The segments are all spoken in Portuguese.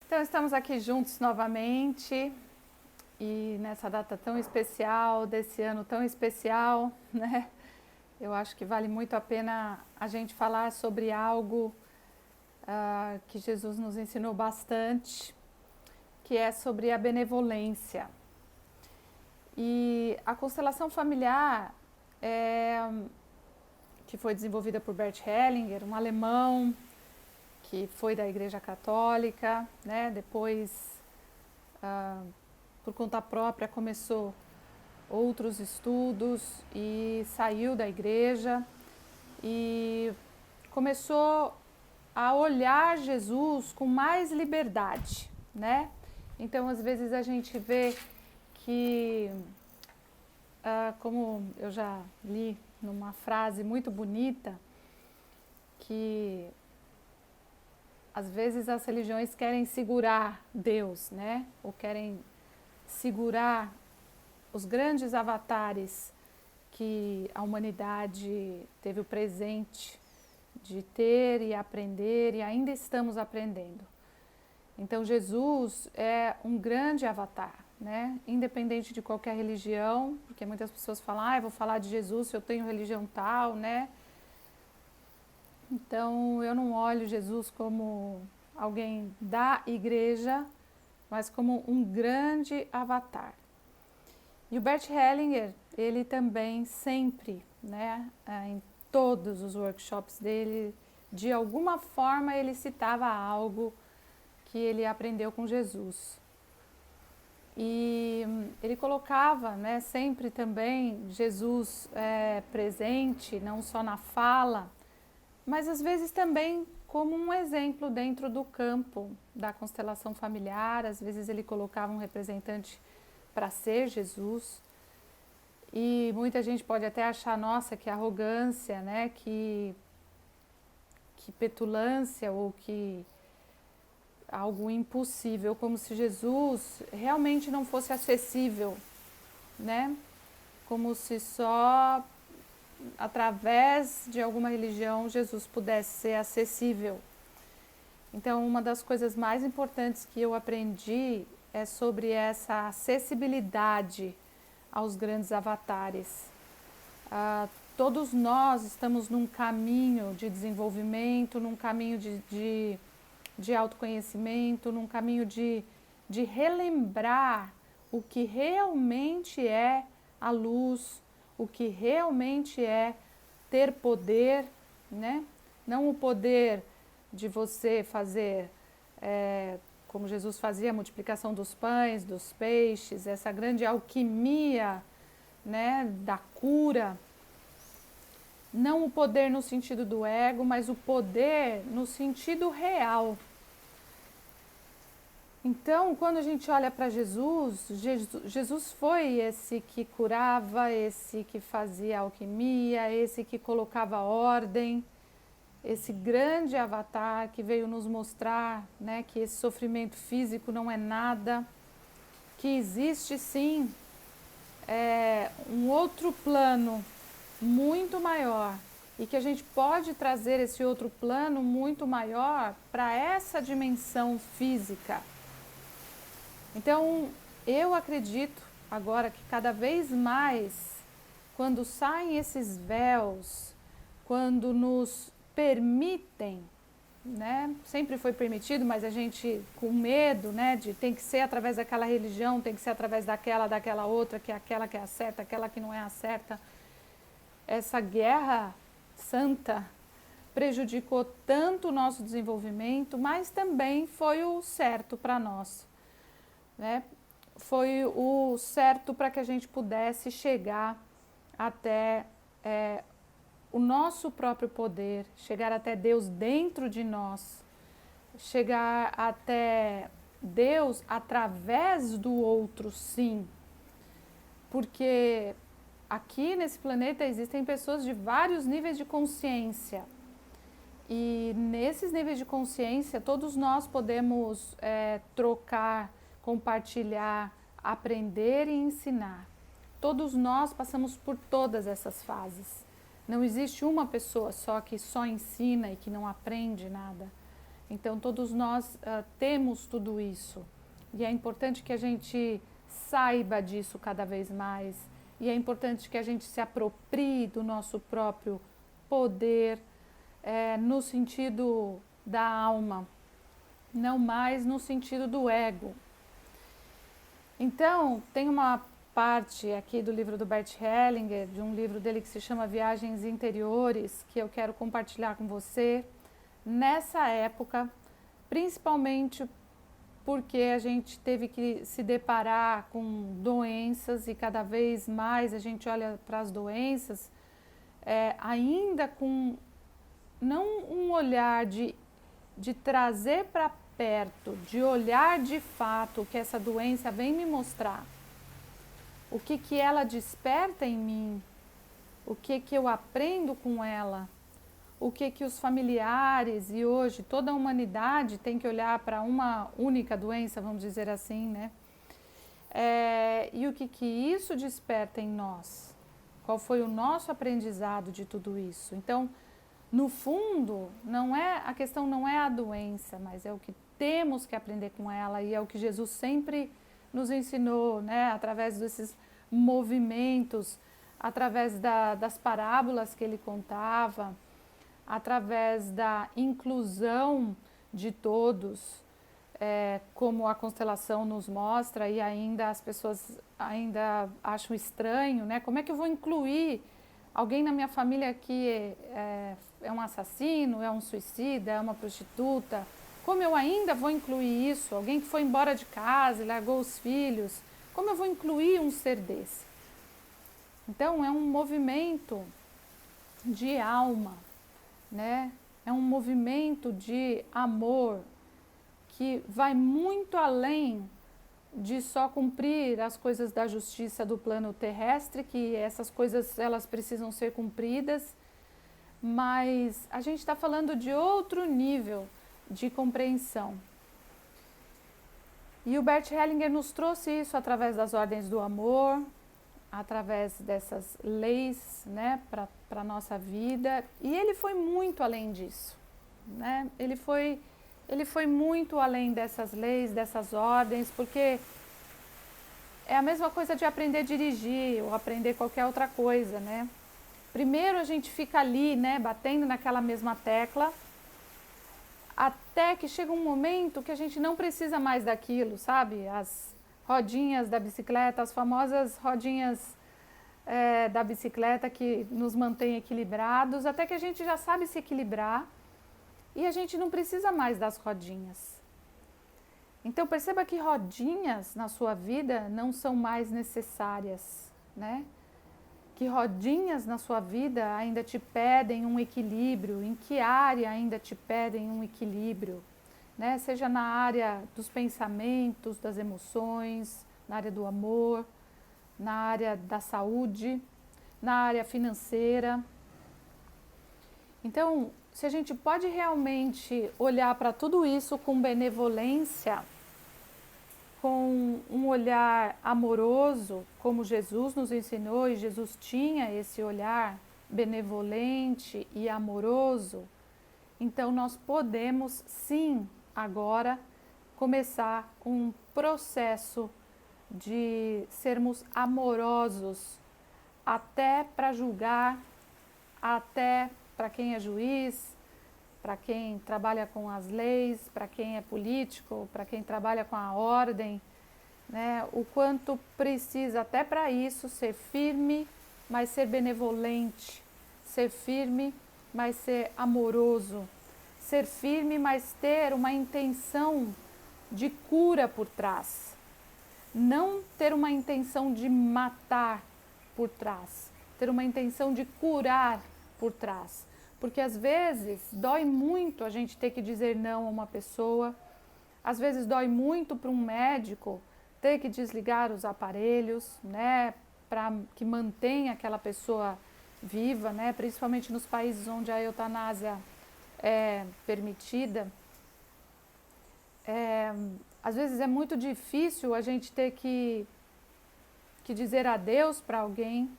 Então, estamos aqui juntos novamente e nessa data tão especial, desse ano tão especial, né? Eu acho que vale muito a pena a gente falar sobre algo que Jesus nos ensinou bastante, que é sobre a benevolência. E a constelação familiar, que foi desenvolvida por Bert Hellinger, um alemão que foi da Igreja Católica, né? Depois, por conta própria, começou outros estudos e saiu da igreja e começou a olhar Jesus com mais liberdade, né? Então, às vezes a gente vê que, como eu já li numa frase muito bonita, que às vezes as religiões querem segurar Deus, né? Ou querem segurar os grandes avatares que a humanidade teve o presente de ter e aprender, e ainda estamos aprendendo. Então, Jesus é um grande avatar, né? Independente de qualquer religião, porque muitas pessoas falam, eu vou falar de Jesus se eu tenho religião tal, né? Então, eu não olho Jesus como alguém da igreja, mas como um grande avatar. E o Bert Hellinger, ele também sempre, né, em todos os workshops dele, de alguma forma ele citava algo que ele aprendeu com Jesus. E ele colocava, né, sempre também Jesus presente, não só na fala, mas às vezes também como um exemplo dentro do campo da constelação familiar. Às vezes ele colocava um representante para ser Jesus. E muita gente pode até achar, nossa, que arrogância, né, que petulância ou que algo impossível, como se Jesus realmente não fosse acessível, né? Como se só através de alguma religião Jesus pudesse ser acessível. Então, uma das coisas mais importantes que eu aprendi é sobre essa acessibilidade aos grandes avatares. Todos nós estamos num caminho de desenvolvimento, num caminho de autoconhecimento, num caminho de relembrar o que realmente é a luz, o que realmente é ter poder, né? Não o poder de você fazer, como Jesus fazia, a multiplicação dos pães, dos peixes, essa grande alquimia, né, da cura. Não o poder no sentido do ego, mas o poder no sentido real. Então, quando a gente olha para Jesus, Jesus foi esse que curava, esse que fazia alquimia, esse que colocava ordem, esse grande avatar que veio nos mostrar, né, que esse sofrimento físico não é nada, que existe sim um outro plano muito maior e que a gente pode trazer esse outro plano muito maior para essa dimensão física. Então, eu acredito agora que cada vez mais, quando saem esses véus, quando nos permitem, né? Sempre foi permitido, mas a gente com medo, né? De tem que ser através daquela religião, tem que ser através daquela outra, que é aquela que é a certa, aquela que não é a certa. Essa guerra santa prejudicou tanto o nosso desenvolvimento, mas também foi o certo para nós, né? Foi o certo para que a gente pudesse chegar até o nosso próprio poder, chegar até Deus dentro de nós, chegar até Deus através do outro, sim. Porque aqui nesse planeta existem pessoas de vários níveis de consciência. E nesses níveis de consciência, todos nós podemos trocar, compartilhar, aprender e ensinar. Todos nós passamos por todas essas fases. Não existe uma pessoa só que só ensina e que não aprende nada. Então todos nós temos tudo isso. E é importante que a gente saiba disso cada vez mais. E é importante que a gente se aproprie do nosso próprio poder, no sentido da alma, não mais no sentido do ego. Então, tem uma parte aqui do livro do Bert Hellinger, de um livro dele que se chama Viagens Interiores, que eu quero compartilhar com você. Nessa época, principalmente porque a gente teve que se deparar com doenças e cada vez mais a gente olha para as doenças, ainda com não um olhar de trazer para perto, de olhar de fato o que essa doença vem me mostrar, o que ela desperta em mim, o que eu aprendo com ela, o que os familiares e hoje toda a humanidade tem que olhar para uma única doença, vamos dizer assim, né? E o que isso desperta em nós? Qual foi o nosso aprendizado de tudo isso? Então, no fundo, a questão não é a doença, mas é o que temos que aprender com ela e é o que Jesus sempre nos ensinou, né? Através desses movimentos, através das parábolas que ele contava, através da inclusão de todos, como a constelação nos mostra, e ainda as pessoas ainda acham estranho, né? Como é que eu vou incluir alguém na minha família que é um assassino, é um suicida, é uma prostituta? Como eu ainda vou incluir isso? Alguém que foi embora de casa e largou os filhos? Como eu vou incluir um ser desse? Então, é um movimento de alma, né? É um movimento de amor que vai muito além de só cumprir as coisas da justiça do plano terrestre, que essas coisas elas precisam ser cumpridas, mas a gente está falando de outro nível de compreensão. E o Bert Hellinger nos trouxe isso através das ordens do amor, através dessas leis, né, para a nossa vida, e ele foi muito além disso, né? Ele foi muito além dessas leis, dessas ordens, porque é a mesma coisa de aprender a dirigir ou aprender qualquer outra coisa, né? Primeiro a gente fica ali, né, batendo naquela mesma tecla, até que chega um momento que a gente não precisa mais daquilo, sabe? As rodinhas da bicicleta, as famosas rodinhas da bicicleta que nos mantém equilibrados, até que a gente já sabe se equilibrar e a gente não precisa mais das rodinhas. Então perceba que rodinhas na sua vida não são mais necessárias, né? Que rodinhas na sua vida ainda te pedem um equilíbrio, em que área ainda te pedem um equilíbrio, né? Seja na área dos pensamentos, das emoções, na área do amor, na área da saúde, na área financeira. Então, se a gente pode realmente olhar para tudo isso com benevolência, com um olhar amoroso, como Jesus nos ensinou, e Jesus tinha esse olhar benevolente e amoroso, então nós podemos sim agora começar um processo de sermos amorosos, até para julgar, até para quem é juiz, para quem trabalha com as leis, para quem é político, para quem trabalha com a ordem, né? O quanto precisa até para isso ser firme, mas ser benevolente, ser firme, mas ser amoroso, ser firme, mas ter uma intenção de cura por trás, não ter uma intenção de matar por trás, ter uma intenção de curar por trás. Porque às vezes dói muito a gente ter que dizer não a uma pessoa, às vezes dói muito para um médico ter que desligar os aparelhos, né, para que mantenha aquela pessoa viva, né, principalmente nos países onde a eutanásia é permitida. Às vezes é muito difícil a gente ter que dizer adeus para alguém,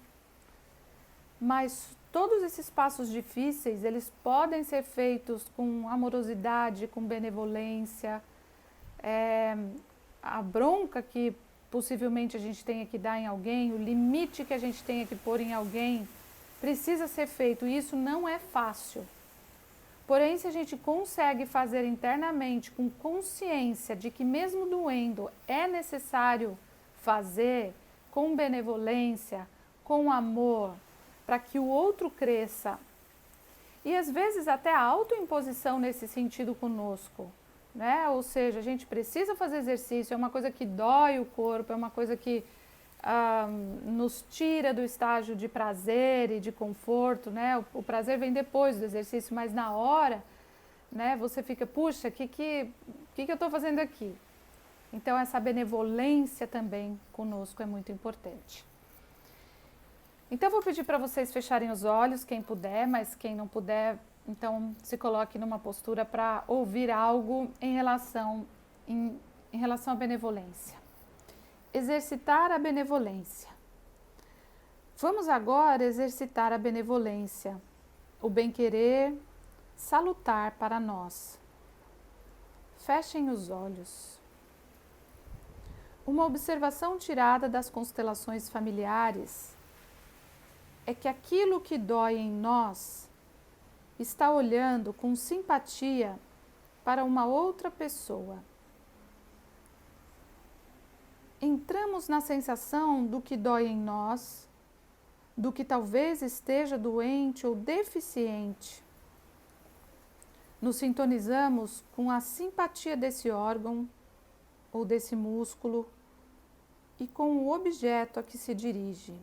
mas todos esses passos difíceis, eles podem ser feitos com amorosidade, com benevolência. A bronca que possivelmente a gente tenha que dar em alguém, o limite que a gente tenha que pôr em alguém, precisa ser feito. E isso não é fácil. Porém, se a gente consegue fazer internamente, com consciência de que mesmo doendo, é necessário fazer com benevolência, com amor, para que o outro cresça. E às vezes até a autoimposição nesse sentido conosco, né? Ou seja, a gente precisa fazer exercício, é uma coisa que dói o corpo, é uma coisa que nos tira do estágio de prazer e de conforto, né? O prazer vem depois do exercício, mas na hora, né, você fica, puxa, o que eu estou fazendo aqui? Então essa benevolência também conosco é muito importante. Então eu vou pedir para vocês fecharem os olhos, quem puder, mas quem não puder, então se coloque numa postura para ouvir algo em relação à benevolência. Exercitar a benevolência. Vamos agora exercitar a benevolência, o bem-querer salutar para nós. Fechem os olhos. Uma observação tirada das constelações familiares é que aquilo que dói em nós está olhando com simpatia para uma outra pessoa. Entramos na sensação do que dói em nós, do que talvez esteja doente ou deficiente. Nos sintonizamos com a simpatia desse órgão ou desse músculo e com o objeto a que se dirige.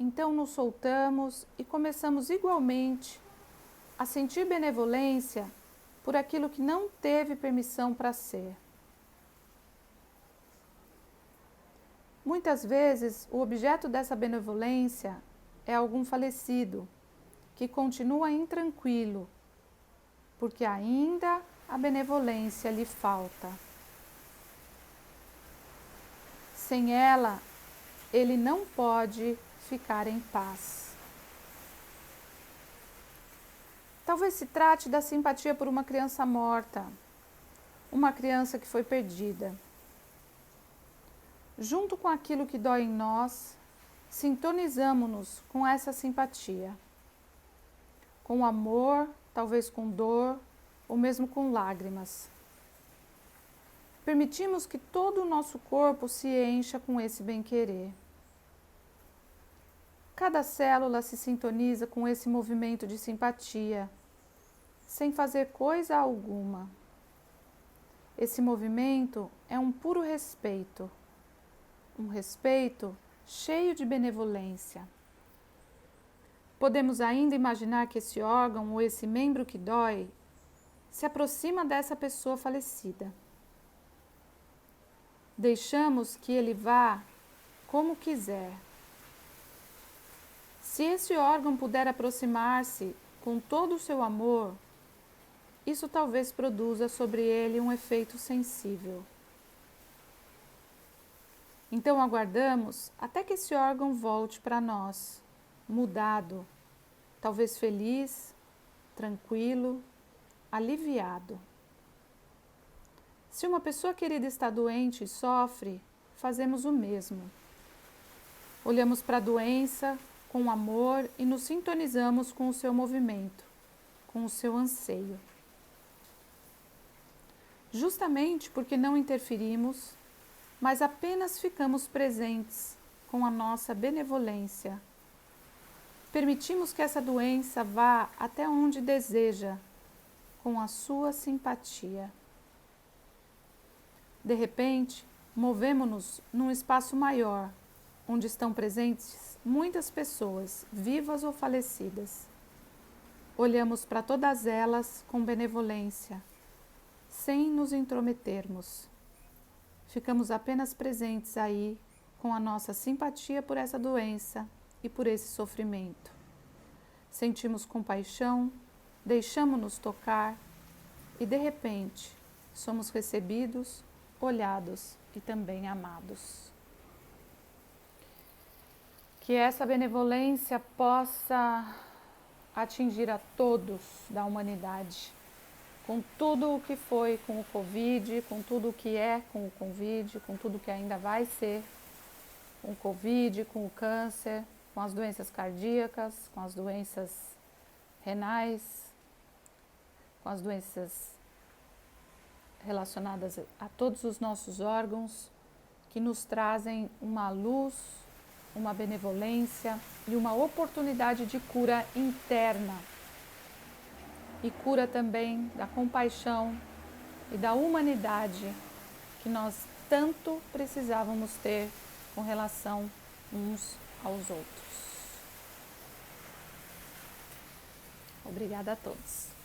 Então nos soltamos e começamos igualmente a sentir benevolência por aquilo que não teve permissão para ser. Muitas vezes o objeto dessa benevolência é algum falecido que continua intranquilo, porque ainda a benevolência lhe falta. Sem ela, ele não pode ficar em paz. Talvez se trate da simpatia por uma criança morta, uma criança que foi perdida. Junto com aquilo que dói em nós, sintonizamo-nos com essa simpatia, com amor, talvez com dor, ou mesmo com lágrimas. Permitimos que todo o nosso corpo se encha com esse bem-querer. Cada célula se sintoniza com esse movimento de simpatia, sem fazer coisa alguma. Esse movimento é um puro respeito, um respeito cheio de benevolência. Podemos ainda imaginar que esse órgão ou esse membro que dói se aproxima dessa pessoa falecida. Deixamos que ele vá como quiser. Se esse órgão puder aproximar-se com todo o seu amor, isso talvez produza sobre ele um efeito sensível. Então aguardamos até que esse órgão volte para nós, mudado, talvez feliz, tranquilo, aliviado. Se uma pessoa querida está doente e sofre, fazemos o mesmo. Olhamos para a doença com amor e nos sintonizamos com o seu movimento, com o seu anseio. Justamente porque não interferimos, mas apenas ficamos presentes com a nossa benevolência. Permitimos que essa doença vá até onde deseja, com a sua simpatia. De repente, movemo-nos num espaço maior, onde estão presentes muitas pessoas, vivas ou falecidas. Olhamos para todas elas com benevolência, sem nos intrometermos. Ficamos apenas presentes aí, com a nossa simpatia por essa doença e por esse sofrimento. Sentimos compaixão, deixamo-nos tocar e, de repente, somos recebidos, olhados e também amados. que essa benevolência possa atingir a todos da humanidade, com tudo o que foi com o Covid, com tudo o que é com o Covid, com tudo que ainda vai ser com o Covid, com o câncer, com as doenças cardíacas, com as doenças renais, com as doenças relacionadas a todos os nossos órgãos, que nos trazem uma luz, uma benevolência e uma oportunidade de cura interna e cura também da compaixão e da humanidade que nós tanto precisávamos ter com relação uns aos outros. Obrigada a todos.